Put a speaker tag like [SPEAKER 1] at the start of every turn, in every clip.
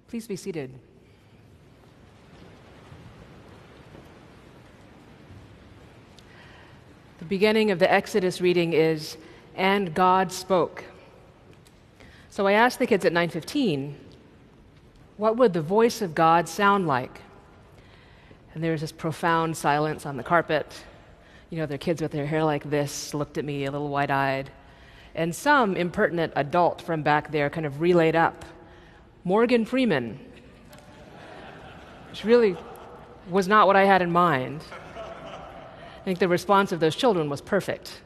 [SPEAKER 1] Please be seated. The beginning of the Exodus reading is, "And God spoke." So I asked the kids at 9:15, what would the voice of God sound like? And there was this profound silence on the carpet. Their kids with their hair like this looked at me a little wide-eyed. And some impertinent adult from back there kind of relayed up, "Morgan Freeman," which really was not what I had in mind. I think the response of those children was perfect.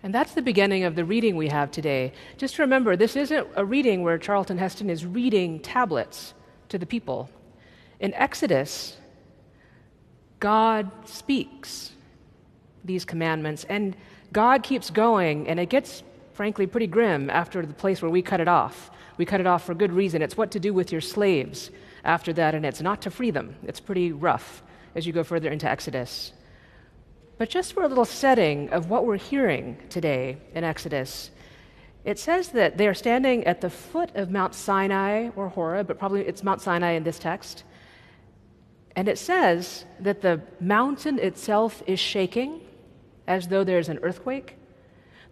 [SPEAKER 1] And that's the beginning of the reading we have today. Just remember, this isn't a reading where Charlton Heston is reading tablets to the people. In Exodus, God speaks these commandments, and God keeps going, and it gets, frankly, pretty grim after the place where we cut it off. We cut it off for good reason. It's what to do with your slaves after that, and it's not to free them. It's pretty rough as you go further into Exodus. But just for a little setting of what we're hearing today in Exodus, it says that they are standing at the foot of Mount Sinai or Horeb, but probably it's Mount Sinai in this text. And it says that the mountain itself is shaking as though there's an earthquake.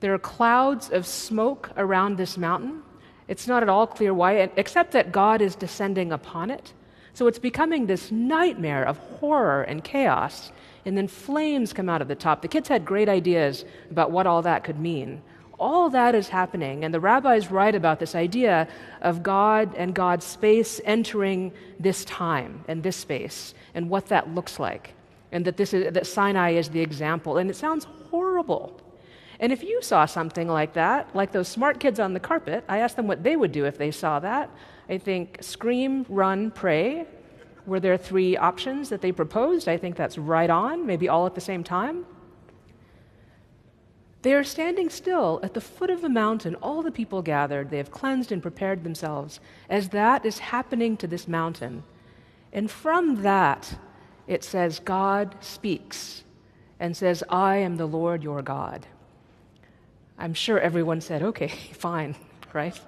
[SPEAKER 1] There are clouds of smoke around this mountain. It's not at all clear why, except that God is descending upon it. So it's becoming this nightmare of horror and chaos, and then flames come out of the top. The kids had great ideas about what all that could mean. All that is happening, and the rabbis write about this idea of God and God's space entering this time and this space, and what that looks like, and that Sinai is the example. And it sounds horrible. And if you saw something like that, like those smart kids on the carpet, I asked them what they would do if they saw that. I think scream, run, pray were their three options that they proposed. I think that's right on, maybe all at the same time. They are standing still at the foot of the mountain, all the people gathered. They have cleansed and prepared themselves as that is happening to this mountain. And from that, it says, God speaks and says, "I am the Lord your God." I'm sure everyone said, okay, fine, right?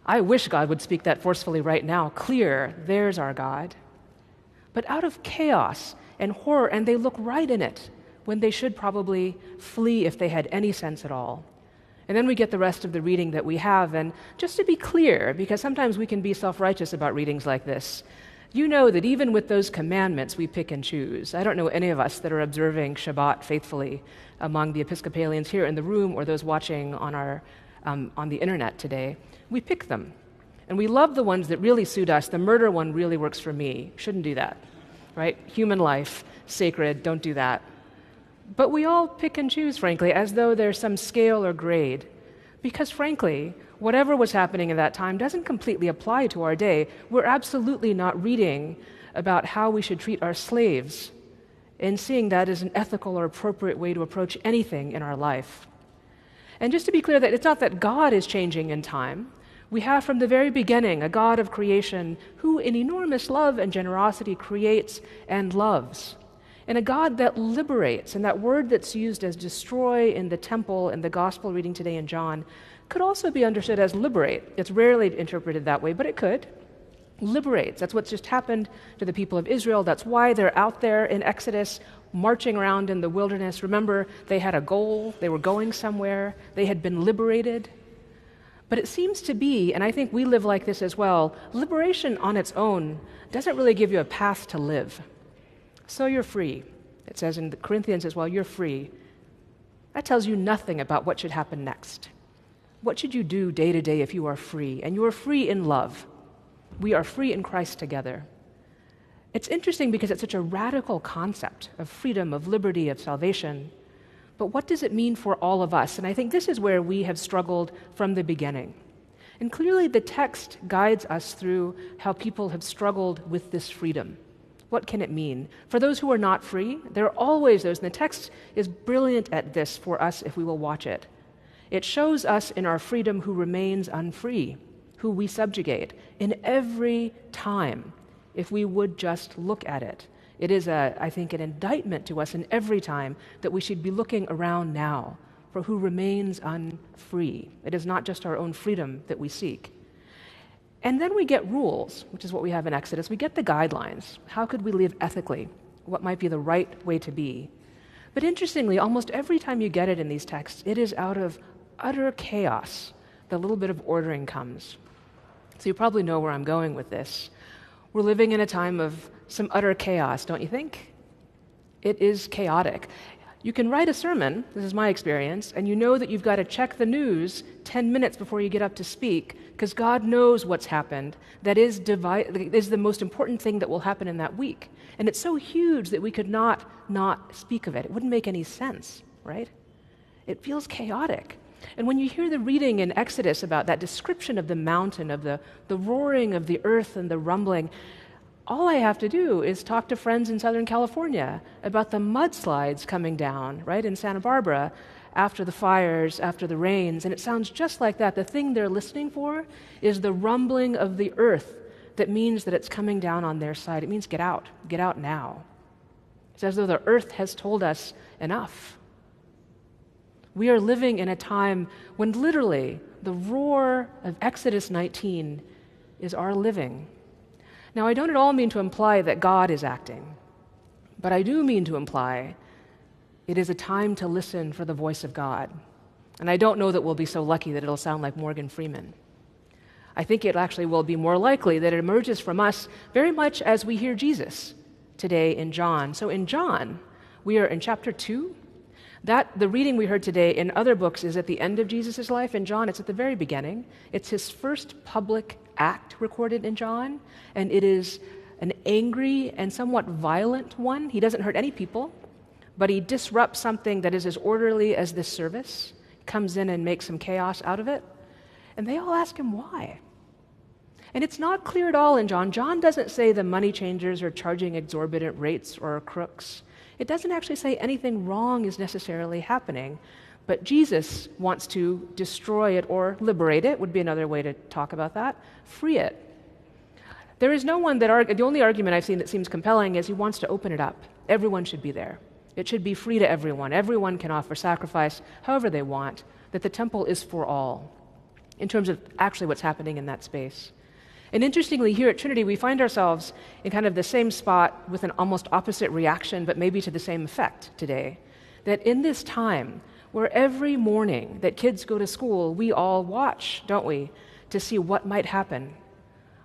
[SPEAKER 1] I wish God would speak that forcefully right now. Clear, there's our God. But out of chaos and horror, and they look right in it, when they should probably flee if they had any sense at all. And then we get the rest of the reading that we have, and just to be clear, because sometimes we can be self-righteous about readings like this, you know that even with those commandments, we pick and choose. I don't know any of us that are observing Shabbat faithfully among the Episcopalians here in the room or those watching on the internet today. We pick them, and we love the ones that really suit us. The murder one really works for me. Shouldn't do that, right? Human life, sacred, don't do that. But we all pick and choose, frankly, as though there's some scale or grade. Because, frankly, whatever was happening in that time doesn't completely apply to our day. We're absolutely not reading about how we should treat our slaves and seeing that as an ethical or appropriate way to approach anything in our life. And just to be clear, that it's not that God is changing in time. We have from the very beginning a God of creation who, in enormous love and generosity, creates and loves. And a God that liberates, and that word that's used as destroy in the temple and the gospel reading today in John could also be understood as liberate. It's rarely interpreted that way, but it could. Liberates. That's what's just happened to the people of Israel. That's why they're out there in Exodus marching around in the wilderness. Remember, they had a goal. They were going somewhere. They had been liberated. But it seems to be, and I think we live like this as well, liberation on its own doesn't really give you a path to live. So you're free. It says in Corinthians as well, you're free. That tells you nothing about what should happen next. What should you do day to day if you are free? And you are free in love. We are free in Christ together. It's interesting because it's such a radical concept of freedom, of liberty, of salvation. But what does it mean for all of us? And I think this is where we have struggled from the beginning. And clearly the text guides us through how people have struggled with this freedom. What can it mean? For those who are not free, there are always those, and the text is brilliant at this for us if we will watch it. It shows us in our freedom who remains unfree, who we subjugate, in every time, if we would just look at it. It is, I think, an indictment to us in every time that we should be looking around now for who remains unfree. It is not just our own freedom that we seek. And then we get rules, which is what we have in Exodus. We get the guidelines. How could we live ethically? What might be the right way to be? But interestingly, almost every time you get it in these texts, it is out of utter chaos that a little bit of ordering comes. So you probably know where I'm going with this. We're living in a time of some utter chaos, don't you think? It is chaotic. You can write a sermon, this is my experience, and you know that you've got to check the news 10 minutes before you get up to speak, because God knows what's happened. That is the most important thing that will happen in that week. And it's so huge that we could not speak of it. It wouldn't make any sense, right? It feels chaotic. And when you hear the reading in Exodus about that description of the mountain, of the roaring of the earth and the rumbling, all I have to do is talk to friends in Southern California about the mudslides coming down, right, in Santa Barbara after the fires, after the rains, and it sounds just like that. The thing they're listening for is the rumbling of the earth that means that it's coming down on their side. It means get out now. It's as though the earth has told us enough. We are living in a time when literally the roar of Exodus 19 is our living. Now, I don't at all mean to imply that God is acting, but I do mean to imply it is a time to listen for the voice of God. And I don't know that we'll be so lucky that it'll sound like Morgan Freeman. I think it actually will be more likely that it emerges from us very much as we hear Jesus today in John. So in John, we are in chapter 2. The reading we heard today in other books is at the end of Jesus' life. In John, it's at the very beginning. It's his first public act recorded in John, and it is an angry and somewhat violent one. He doesn't hurt any people, but he disrupts something that is as orderly as this service, comes in and makes some chaos out of it, and they all ask him why. And it's not clear at all in John. John doesn't say the money changers are charging exorbitant rates or are crooks. It doesn't actually say anything wrong is necessarily happening, but Jesus wants to destroy it or liberate it, would be another way to talk about that, free it. There is no one the only argument I've seen that seems compelling is he wants to open it up. Everyone should be there. It should be free to everyone. Everyone can offer sacrifice however they want, that the temple is for all, in terms of actually what's happening in that space. And interestingly, here at Trinity, we find ourselves in kind of the same spot with an almost opposite reaction, but maybe to the same effect today. That in this time, where every morning that kids go to school, we all watch, don't we, to see what might happen,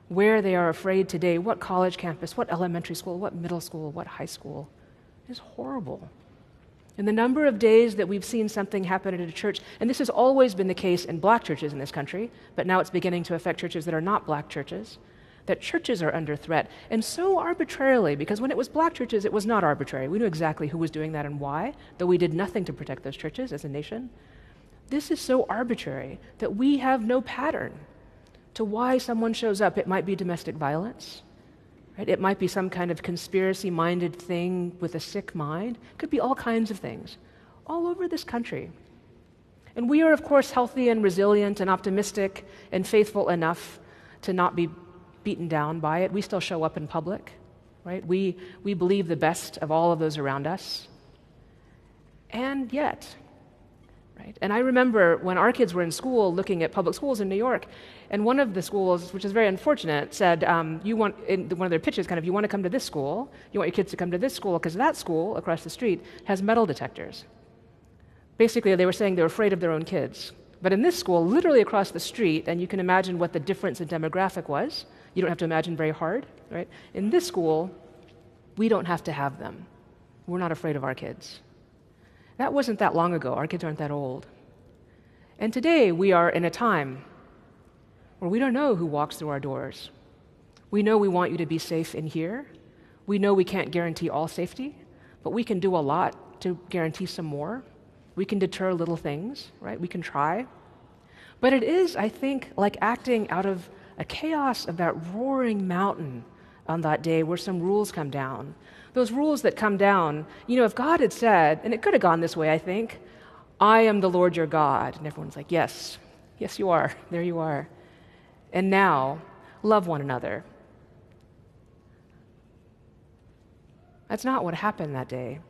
[SPEAKER 1] where they are afraid today, what college campus, what elementary school, what middle school, what high school. It is horrible. And the number of days that we've seen something happen at a church, and this has always been the case in black churches in this country, but now it's beginning to affect churches that are not black churches, that churches are under threat, and so arbitrarily, because when it was black churches, it was not arbitrary. We knew exactly who was doing that and why, though we did nothing to protect those churches as a nation. This is so arbitrary that we have no pattern to why someone shows up. It might be domestic violence. Right? It might be some kind of conspiracy-minded thing with a sick mind. It could be all kinds of things all over this country. And we are, of course, healthy and resilient and optimistic and faithful enough to not be beaten down by it. We still show up in public, right? We believe the best of all of those around us. And yet, right? And I remember when our kids were in school looking at public schools in New York, and one of the schools, which is very unfortunate, said, in one of their pitches, kind of, you want to come to this school, you want your kids to come to this school, because that school across the street has metal detectors. Basically, they were saying they were afraid of their own kids. But in this school, literally across the street, and you can imagine what the difference in demographic was, you don't have to imagine very hard, right? In this school, we don't have to have them. We're not afraid of our kids. That wasn't that long ago. Our kids aren't that old. And today, we are in a time where we don't know who walks through our doors. We know we want you to be safe in here. We know we can't guarantee all safety, but we can do a lot to guarantee some more. We can deter little things, right? We can try. But it is, I think, like acting out of a chaos of that roaring mountain on that day where some rules come down. Those rules that come down, if God had said, and it could have gone this way, I think, I am the Lord your God. And everyone's like, yes, you are. There you are. And now, love one another. That's not what happened that day.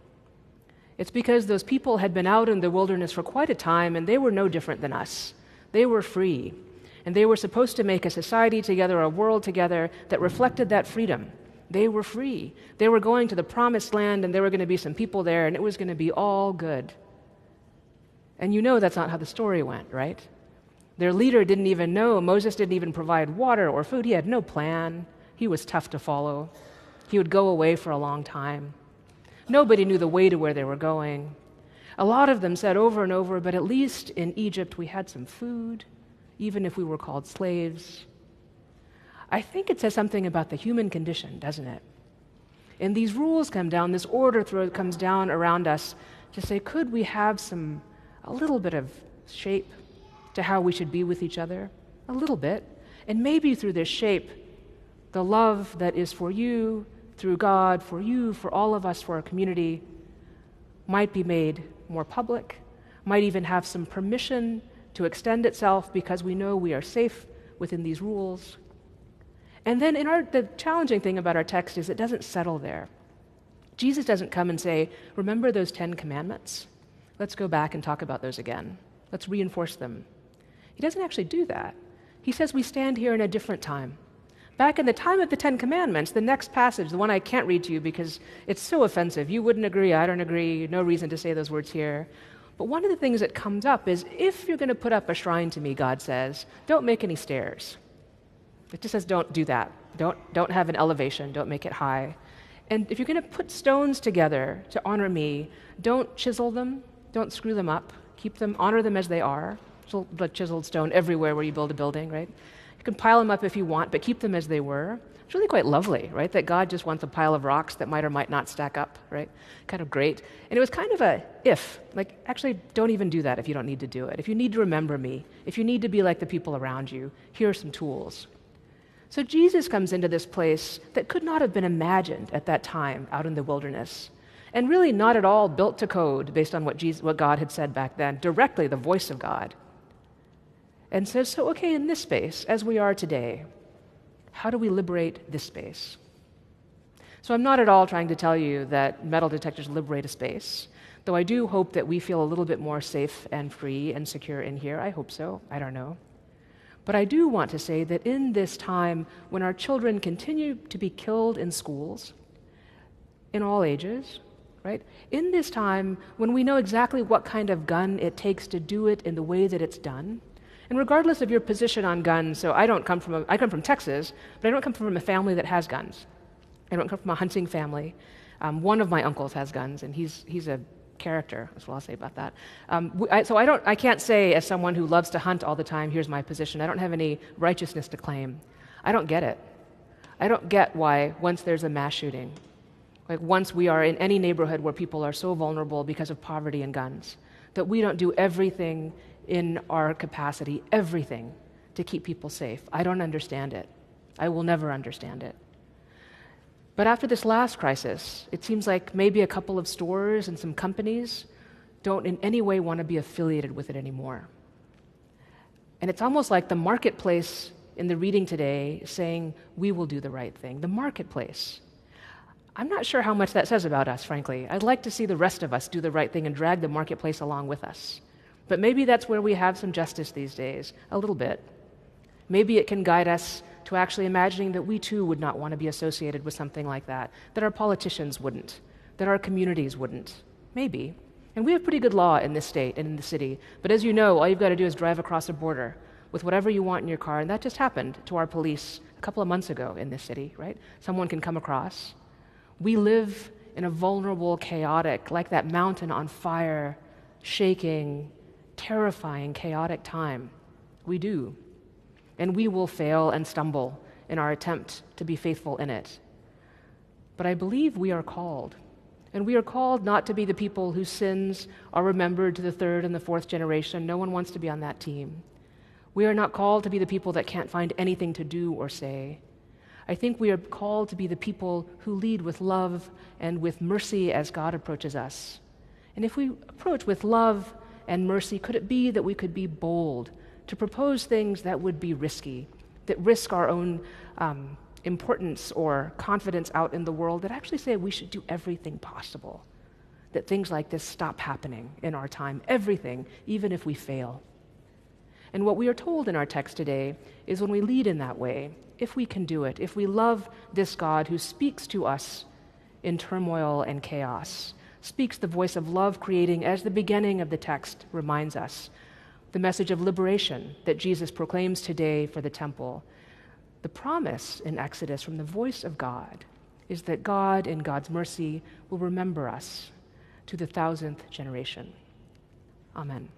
[SPEAKER 1] It's because those people had been out in the wilderness for quite a time, and they were no different than us. They were free. And they were supposed to make a society together, a world together that reflected that freedom. They were free. They were going to the promised land, and there were going to be some people there, and it was going to be all good. And you know that's not how the story went, right? Their leader didn't even know. Moses didn't even provide water or food. He had no plan. He was tough to follow. He would go away for a long time. Nobody knew the way to where they were going. A lot of them said over and over, but at least in Egypt we had some food, even if we were called slaves. I think it says something about the human condition, doesn't it? And these rules come down, this order comes down around us to say, could we have a little bit of shape to how we should be with each other? A little bit. And maybe through this shape, the love that is for you, through God, for you, for all of us, for our community, might be made more public, might even have some permission to extend itself because we know we are safe within these rules. And then the challenging thing about our text is it doesn't settle there. Jesus doesn't come and say, remember those 10 commandments? Let's go back and talk about those again. Let's reinforce them. He doesn't actually do that. He says we stand here in a different time. Back in the time of the 10 Commandments, the next passage, the one I can't read to you because it's so offensive. You wouldn't agree, I don't agree, no reason to say those words here. But one of the things that comes up is, if you're going to put up a shrine to me, God says, don't make any stairs. It just says don't do that. Don't have an elevation, don't make it high. And if you're going to put stones together to honor me, don't chisel them, don't screw them up, keep them, honor them as they are. So like chiseled stone everywhere where you build a building, right? You can pile them up if you want, but keep them as they were. It's really quite lovely, right? That God just wants a pile of rocks that might or might not stack up, right? Kind of great. And it was kind of a if, like, actually don't even do that if you don't need to do it. If you need to remember me, if you need to be like the people around you, here are some tools. So Jesus comes into this place that could not have been imagined at that time out in the wilderness, and really not at all built to code based on what God had said back then, directly the voice of God. And says, so okay, in this space, as we are today, how do we liberate this space? So I'm not at all trying to tell you that metal detectors liberate a space, though I do hope that we feel a little bit more safe and free and secure in here. I hope so. I don't know. But I do want to say that in this time when our children continue to be killed in schools, in all ages, right? In this time when we know exactly what kind of gun it takes to do it in the way that it's done, and regardless of your position on guns, so I come from Texas, but I don't come from a family that has guns. I don't come from a hunting family. One of my uncles has guns, and he's a character. That's what I'll say about that. I can't say as someone who loves to hunt all the time, here's my position. I don't have any righteousness to claim. I don't get it. I don't get why once there's a mass shooting, like once we are in any neighborhood where people are so vulnerable because of poverty and guns, that we don't do everything in our capacity, everything to keep people safe. I don't understand it. I will never understand it. But after this last crisis, it seems like maybe a couple of stores and some companies don't in any way want to be affiliated with it anymore. And it's almost like the marketplace in the reading today saying, we will do the right thing. The marketplace. I'm not sure how much that says about us, frankly. I'd like to see the rest of us do the right thing and drag the marketplace along with us. But maybe that's where we have some justice these days, a little bit. Maybe it can guide us to actually imagining that we too would not want to be associated with something like that our politicians wouldn't, that our communities wouldn't. Maybe. And we have pretty good law in this state and in the city. But as you know, all you've got to do is drive across a border with whatever you want in your car. And that just happened to our police a couple of months ago in this city, right? Someone can come across. We live in a vulnerable, chaotic, like that mountain on fire, shaking, terrifying, chaotic time. We do. And we will fail and stumble in our attempt to be faithful in it. But I believe we are called. And we are called not to be the people whose sins are remembered to the third and the fourth generation. No one wants to be on that team. We are not called to be the people that can't find anything to do or say. I think we are called to be the people who lead with love and with mercy as God approaches us. And if we approach with love and mercy, could it be that we could be bold to propose things that would be risky, that risk our own importance or confidence out in the world, that actually say we should do everything possible, that things like this stop happening in our time, everything, even if we fail. And what we are told in our text today is when we lead in that way, if we can do it, if we love this God who speaks to us in turmoil and chaos, speaks the voice of love creating, as the beginning of the text reminds us, the message of liberation that Jesus proclaims today for the temple. The promise in Exodus from the voice of God is that God, in God's mercy, will remember us to the 1,000th generation. Amen.